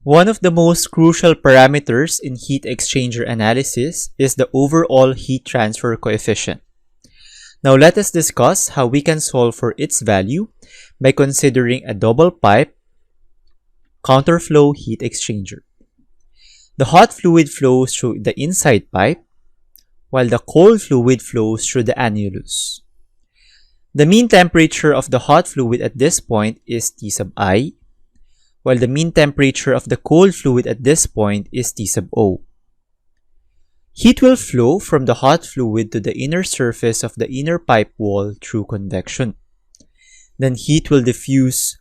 One of the most crucial parameters in heat exchanger analysis is the overall heat transfer coefficient. Now let us discuss how we can solve for its value by considering a double pipe counterflow heat exchanger. The hot fluid flows through the inside pipe, while the cold fluid flows through the annulus. The mean temperature of the hot fluid at this point is T sub I, while the mean temperature of the cold fluid at this point is T sub O. Heat will flow from the hot fluid to the inner surface of the inner pipe wall through convection. Then heat will diffuse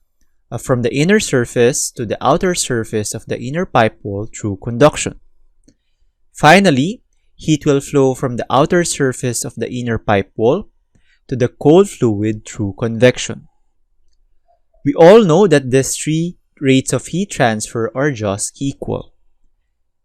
from the inner surface to the outer surface of the inner pipe wall through conduction. Finally, heat will flow from the outer surface of the inner pipe wall to the cold fluid through convection. We all know that these three rates of heat transfer are just equal.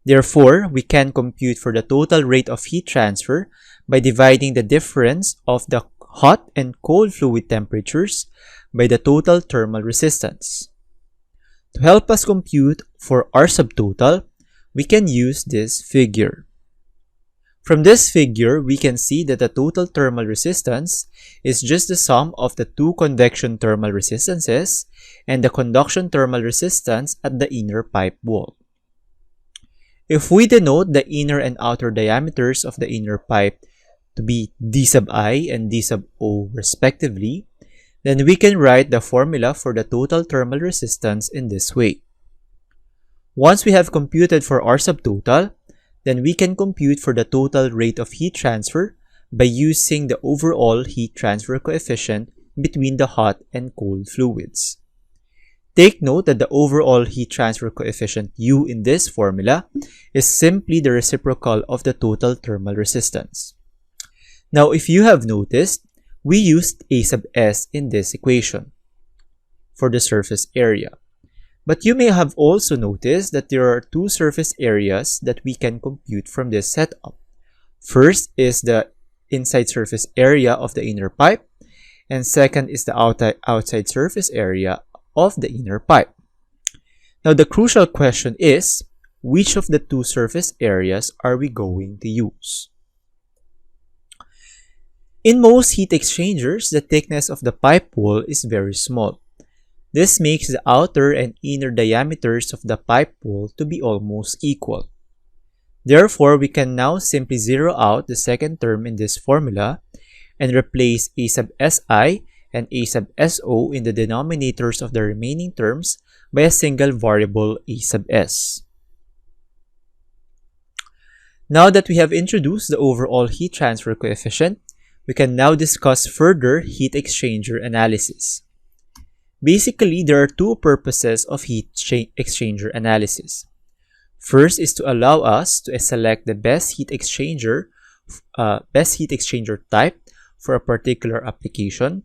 Therefore, we can compute for the total rate of heat transfer by dividing the difference of the hot and cold fluid temperatures by the total thermal resistance. To help us compute for R subtotal, we can use this figure. From this figure, we can see that the total thermal resistance is just the sum of the two convection thermal resistances and the conduction thermal resistance at the inner pipe wall. If we denote the inner and outer diameters of the inner pipe to be D sub I and D sub O respectively, then we can write the formula for the total thermal resistance in this way. Once we have computed for R subtotal, then we can compute for the total rate of heat transfer by using the overall heat transfer coefficient between the hot and cold fluids. Take note that the overall heat transfer coefficient U in this formula is simply the reciprocal of the total thermal resistance. Now, if you have noticed, we used A sub S in this equation for the surface area. But you may have also noticed that there are two surface areas that we can compute from this setup. First is the inside surface area of the inner pipe, and second is the outside surface area of the inner pipe. Now the crucial question is, which of the two surface areas are we going to use? In most heat exchangers, the thickness of the pipe wall is very small. This makes the outer and inner diameters of the pipe wall to be almost equal. Therefore, we can now simply zero out the second term in this formula and replace A sub Si and A sub So in the denominators of the remaining terms by a single variable A sub S. Now that we have introduced the overall heat transfer coefficient, we can now discuss further heat exchanger analysis. Basically, there are two purposes of heat exchanger analysis. First is to allow us to select the best heat exchanger type for a particular application.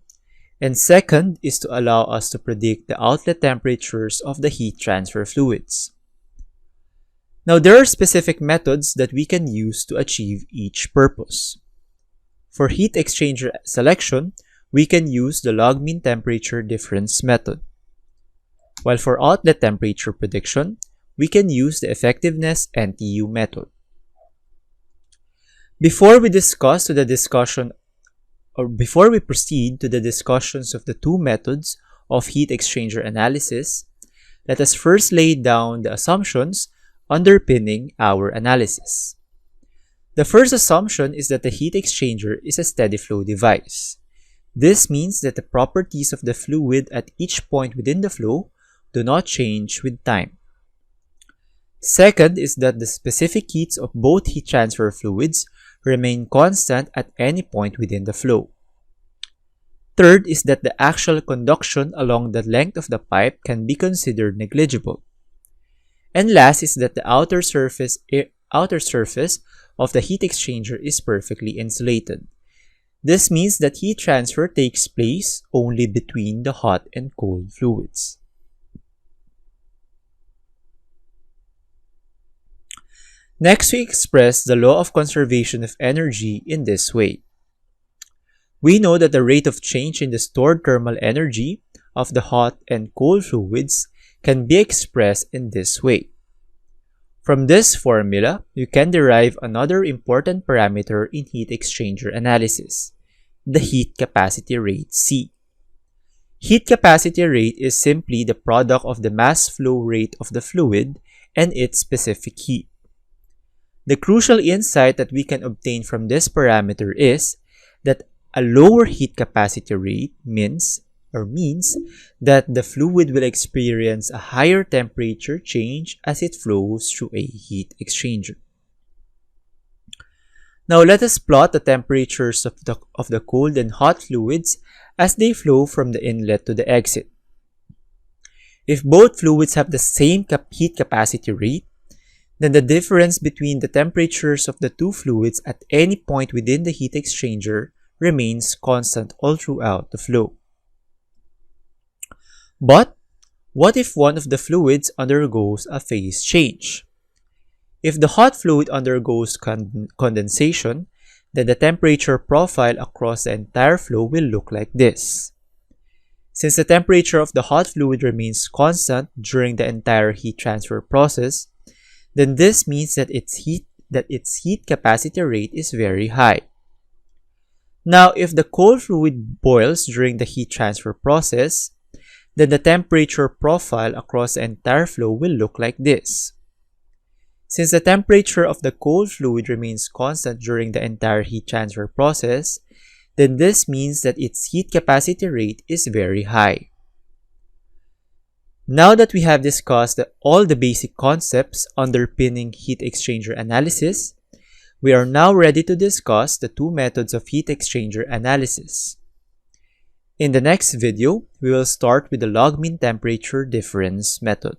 And second is to allow us to predict the outlet temperatures of the heat transfer fluids. Now, there are specific methods that we can use to achieve each purpose. For heat exchanger selection, we can use the log mean temperature difference method. While for outlet temperature prediction, we can use the effectiveness NTU method. Before we proceed to the discussions of the two methods of heat exchanger analysis, let us first lay down the assumptions underpinning our analysis. The first assumption is that the heat exchanger is a steady flow device. This means that the properties of the fluid at each point within the flow do not change with time. Second is that the specific heats of both heat transfer fluids remain constant at any point within the flow. Third is that the actual conduction along the length of the pipe can be considered negligible. And last is that the outer surface of the heat exchanger is perfectly insulated. This means that heat transfer takes place only between the hot and cold fluids. Next, we express the law of conservation of energy in this way. We know that the rate of change in the stored thermal energy of the hot and cold fluids can be expressed in this way. From this formula, you can derive another important parameter in heat exchanger analysis, the heat capacity rate C. Heat capacity rate is simply the product of the mass flow rate of the fluid and its specific heat. The crucial insight that we can obtain from this parameter is that a lower heat capacity rate means that the fluid will experience a higher temperature change as it flows through a heat exchanger. Now let us plot the temperatures of the cold and hot fluids as they flow from the inlet to the exit. If both fluids have the same heat capacity rate, then the difference between the temperatures of the two fluids at any point within the heat exchanger remains constant all throughout the flow. But what if one of the fluids undergoes a phase change? If the hot fluid undergoes condensation, then the temperature profile across the entire flow will look like this. Since the temperature of the hot fluid remains constant during the entire heat transfer process, then this means that its heat capacity rate is very high. Now, if the cold fluid boils during the heat transfer process, then the temperature profile across the entire flow will look like this. Since the temperature of the cold fluid remains constant during the entire heat transfer process, then this means that its heat capacity rate is very high. Now that we have discussed all the basic concepts underpinning heat exchanger analysis, we are now ready to discuss the two methods of heat exchanger analysis. In the next video, we will start with the log mean temperature difference method.